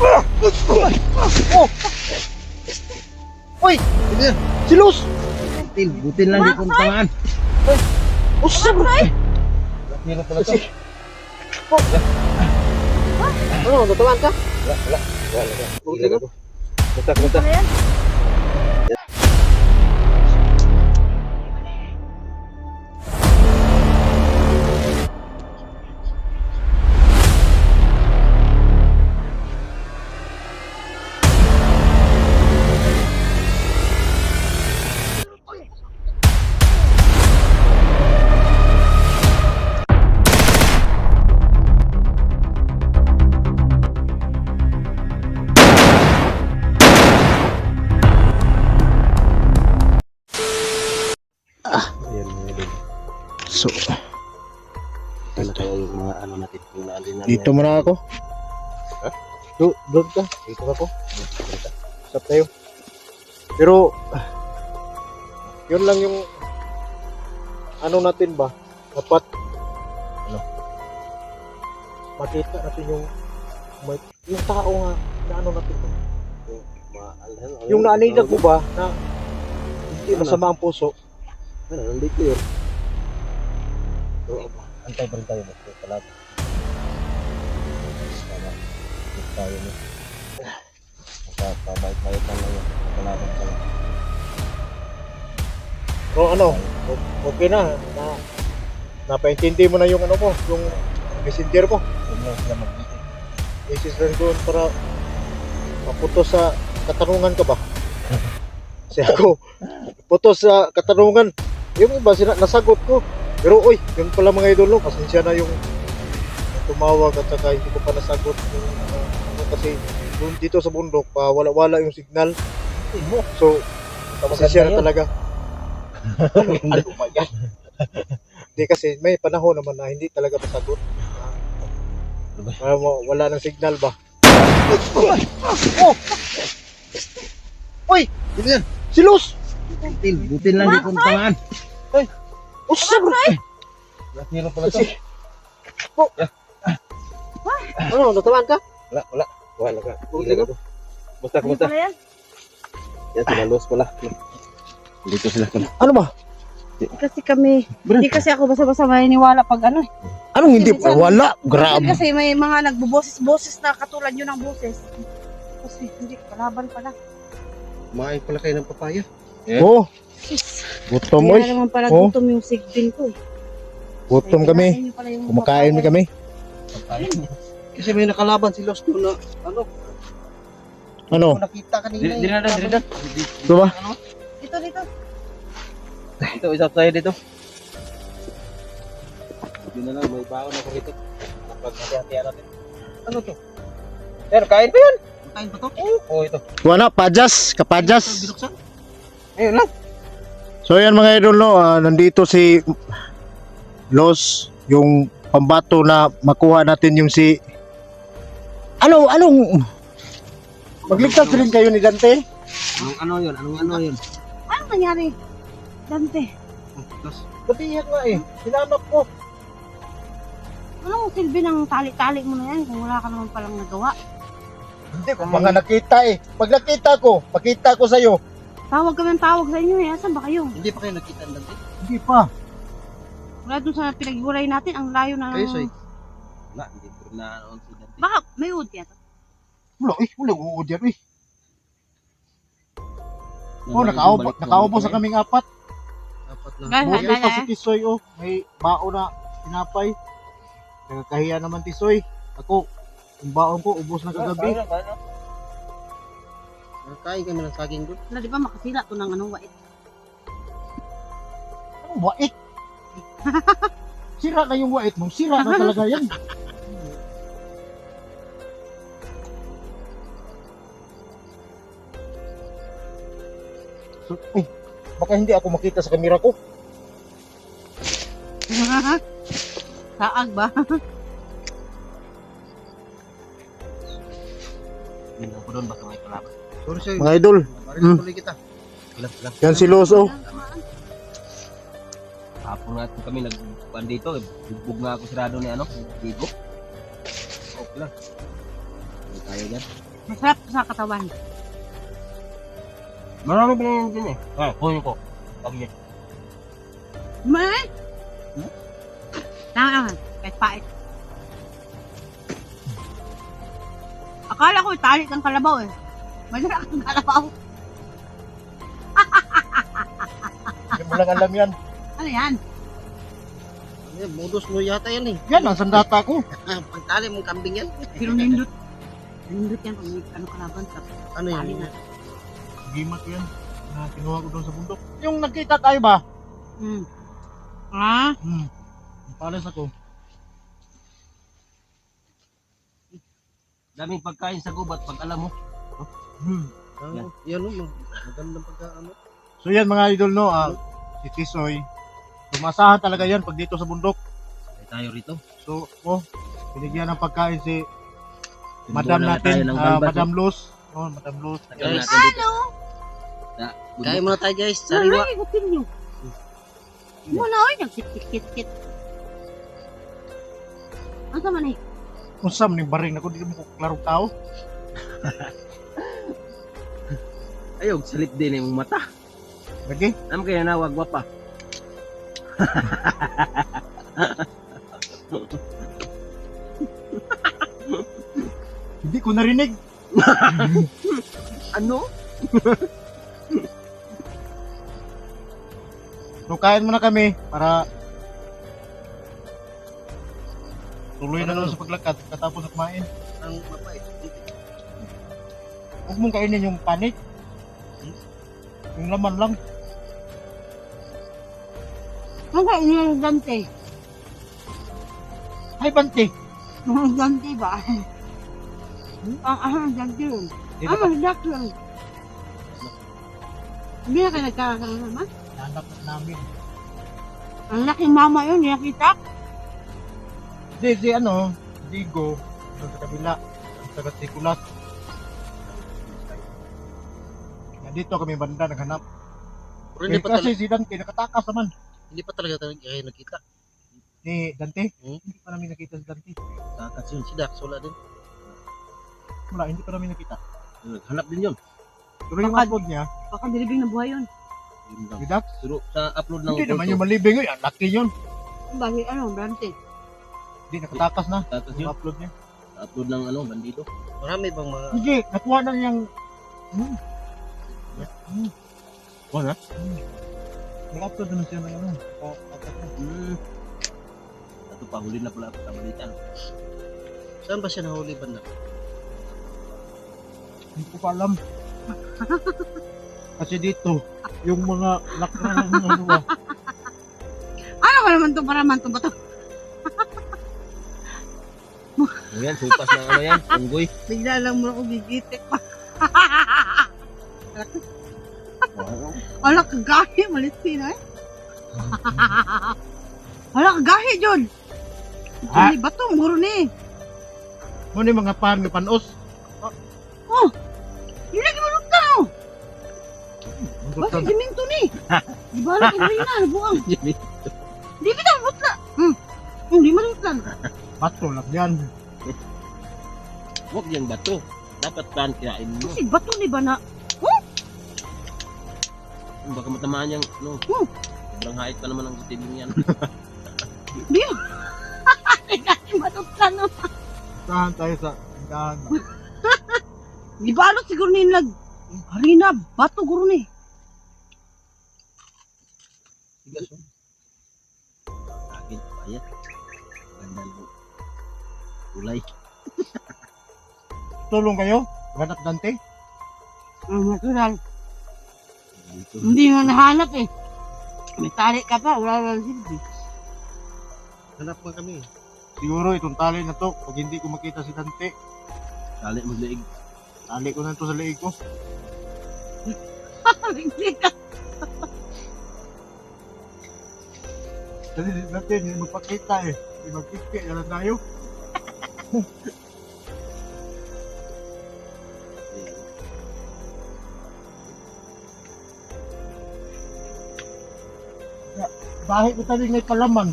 Oh! Uy! Si Luz! Butin lang di kong tamaan. Usa bro! Hiro pala to. Ano, natuwan ka? Wala. Buti ko. Basta. Ano yan? Ayan mga idol. So, Ano kaya yung mga ano natin? Yung naalin namin. dito muna ako. Doon ka. Dito ako. Stop tayo. Pero, yun lang yung ano natin ba? Dapat makita natin yung tao nga na ano natin ba? Yung naanidag mo ba na hindi masama ang puso? Nandito yun. So, antay pa rin tayo. Talaga. Tayo na. Pabait-bait lang yun. Kalaban ka lang. So ano, okay na. Napaintindi mo na yung ano mo, yung messenger mo. Huwag lang sila mag-meeting. Message lang doon para maputos sa katanungan ka ba? Kasi ako, putos sa katanungan. Yung iba nasagot ko. Pero oy, yun pala mga idol, no, pasensya na yung tumawag at saka hindi ko pa nasagot yung ano, kasi dito sa bundok pa wala yung signal. So, pasensya na talaga. Ano ba yan? Hindi kasi may panahon naman na hindi talaga masagot. Wala ng signal ba? Oh! Uy! Sino yan? Si Luz! Butin lang di kong tamaan. Usa bro! Hiro pala to. Ano, natuwan ka? Wala ka. Buti ko. Basta. Ano pala yan? Yan sila Luz pala. Dito sila pala. Ano ba? Kasi kami, hindi kasi ako basta-basta maniniwala pag ano eh. Anong hindi pa? Minsan- Wala. Grabe. Kasi may mga nagbuboses-boses na katulad yun ng boses. Kasi hindi, kalaban pala. Kumain pala kayo ng papaya. Oh, Sis, gutom kaya oy. naman pala Oh. gutom yung sigbin ko eh. Gutom Kaya kami. kinain niyo pala yung Kumakain papaya. kami. Kasi may nakalaban si Luz doon na ano. Ano? Nakita kanina. Dito. Ito ba? Dito. Dito, isa tayo dito. Yun na lang, may baon ako rito. Pag-hati-hatihan natin. Ano to? Pero kain pa yan. Kain pa to? Oo, ito. Wala, pajas. Kapajas. Binuksan? Ayun lang. So yan mga idol, no, nandito si Los, yung pambato na makuha natin yung si anong magligtas rin kayo ni Dante? Anong ano yun? Anong nangyari? Dante, Batiyak nga eh. Sinanap ko. anong silbi ng tali-tali mo na yan kung wala ka naman palang nagawa? Hindi ko mga nakita eh. Pag nakita ko, pakita ko sa'yo. Tawag kami ng tawag sa inyo eh. Asan ba kayo? Hindi pa kayo nakita ng dati? Hindi pa. Wala dun sa pinag-iwalay natin, ang layo na Kayo soy. Wala, hindi ko rin na ano si dati. Baka may wood yan. Wala uod yan eh. Oh, nakaubo sa kaming apat. Dapat lang. Guys, Buti pa si Tisoy oh. May bao na tinapay. Nagkakahiya naman Tisoy. Ako, yung baon ko, ubos na kagabi. Kain kami ng saging doon. Na di ba makasila to ng anong wait? Anong wait? Sira na yung wait mo. Sira na talaga yan. So, baka hindi ako makita sa kamera ko. Saag ba? Hindi ako doon, baka may palaban. Sorry sa'yo. Mga idol, Parin tuloy kita. Lang. yan si Los oh. Hapon nga kami nagpuan dito. Bugbog nga ako sirado ni ano, Bigo. Okay lang. Hindi tayo dyan. Masarap sa katawan. Marami pinanyan din eh. Ah, kunin ko. Kami. May? Tama, kahit pait. Akala ko tali kang kalabaw eh. Masarap ang kalabaw. Hindi mo lang alam yan. Ano yan? Modus mo yata yan eh. Yan ang sandata ko. Pagtali mong kambing yan. Pero nindot. Nindot yan kung may ano kalaban sa Ano tali yan? na. Gimat ko yan. Na kinuha ko doon sa bundok. Yung nagkita tayo ba? Hmm. Ah? Pares ako. Daming pagkain sa gubat pag alam mo. Yan. Yan o, magandang pagkaano. So yan mga idol no, si Tisoy. Tumasahan talaga yan pag dito sa bundok. Sabay tayo rito. So, binigyan ng pagkain si Tinubuan Madam na tayo natin, ng balbas, Madam Luz. Oh, Madam Luz. Tagal Guys. natin dito. Ano? Sa bundok. Kain muna tayo guys, sariwa. Ay, igutin nyo. Muna oy, nagkit-kit-kit. Ano man eh? Usam ni baring ako dito mo klarong tao. Ayog, salit din yung mata. Lagi. Ano kaya nawag pa? Hindi ko narinig. Ano? So kain muna kami para tuloy na lang sa paglakad katapos at kumain. Ang mapait. Huwag mong kainin yung panik. Yung laman lang. Ano ka yung dante? Ay, bante. Yung dante ba? Ang dante yun. Di Ang ba magdak yun. Hindi na kayo nagkakaroon naman. nahanap namin? Ang laking mama yun, nakita. Si ano, Digo, doon sa kabila, ang taga Tikulas. Nandito kami banda naghanap. Pero hindi pa, Kasi si Dante nakatakas naman. hindi pa talaga kayo nakita. Ni Dante, Hmm? hindi pa namin nakita si Dante. Takas yun. Si Dax, wala din. Wala, hindi pa namin nakita. Hanap din yun. Pero yung Baka- upload niya, Baka dilibing na buhay yun. Yun lang. si Dax, Pero sa upload ng hindi naman photo, yung malibing yun. Laki yun. Bakit ano, dante? Hindi, nakatakas na. tatas Yung yun. upload niya. Sa upload ng ano, bandito. Marami bang mga... Hindi, nakuha na niyang... Wala? Nag-upload naman siya ng ano. Nakatakas na. Ito pa, huli na pala ako sa balitan. Saan ba siya nahuli banda? Hindi ko pa alam. Kasi dito, yung mga lakra ng ano ba, Ano ba naman to para man to ba to? Ano yan, supas ng ano yan, unggoy. Bigla lang mo ako gigitik pa. Wala kagahi, malit sino eh. Wala kagahi, John. Ha? Hindi ba to? Muro ni. ano yung mga pan, may panos. Hindi lagi manok ka, no? Basta siminto ni. Di ba lang kagahi na, buang. Di ba tayo butla? Hindi manok lang. Bato lang yan. Huwag yung bato. Dapat plan kirain mo. Kasi bato ni ba na? Baka matamaan yung, no. Sobrang hait pa naman ang kutibing yan. Di ba? Kasi manok ka, no? Saan tayo sa tindahan. Di ba ano siguro ni nag... Harina, bato guro ni. Tigas, oh. Akin, payat. Ganda ng kulay. Tulong kayo? Ganap Dante? Ang natural. Dito. Hindi mo nahanap eh. May tarik ka pa, wala lang silbi. Hanap man kami. Siguro itong tali na to, pag hindi ko makita si Dante, Tali mo liig. tali ko na to sa leeg ko. Hindi ka. Kasi si Dante, hindi magpakita eh. Hindi magpikpi, yan tayo. Bahit ko tayo may palaman.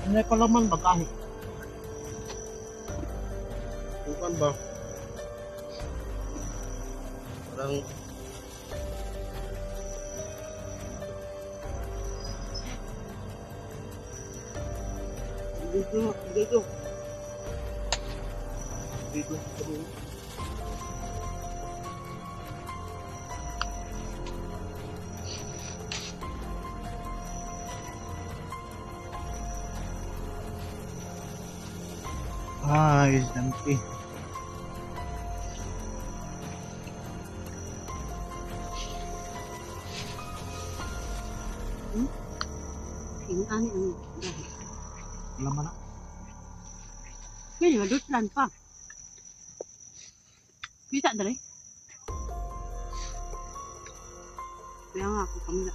May palaman ba kahit? Kuan ba? Parang Dito, dito. dito. Ay, dampi. Hinaan ang Laman na. Kaya madutlan pa. Kita dali. Kaya nga ako kami na.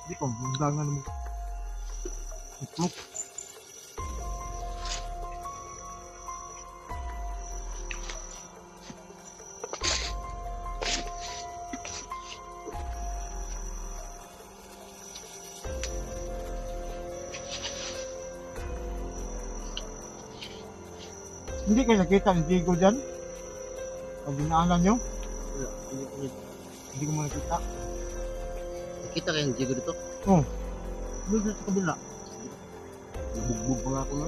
Di ko, hanggangan mo. Ito. Hindi kayo nakita ni Diego dyan? Pag dinaanan nyo? Wala, Hindi ko mo nakita. Nakita kayong jigo dito? Doon sa kabila. Nabugbog pa nga ako no?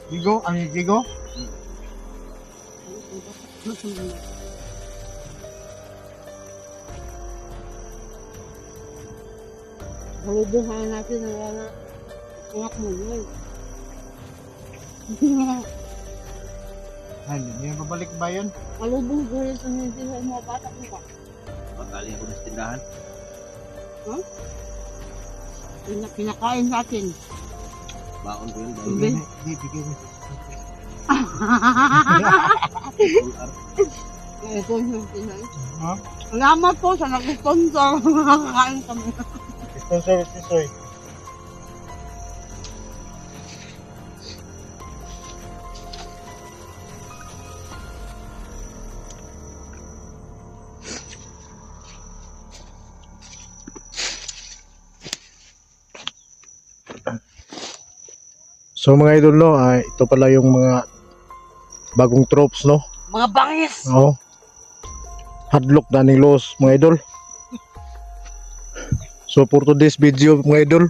Diego? Ano yung Diego? Halubuhan natin na wala. Anak mo yun. Ay, hindi yung babalik ba yan? Halubong ko rin sa mga bata ko ka. Pagkali ako na sa tindahan. Pinakain natin. Baon ko yun. Hindi. Hindi, bigay mo. Ito yung pinay. Ha? Salamat po sa nag-sponsor. Makakain kami. Sponsor si Soy. So mga idol no, ito pala yung mga bagong tropes no. Mga bangis! Oo. Hadlock na ni Los mga idol. So for today's video mga idol,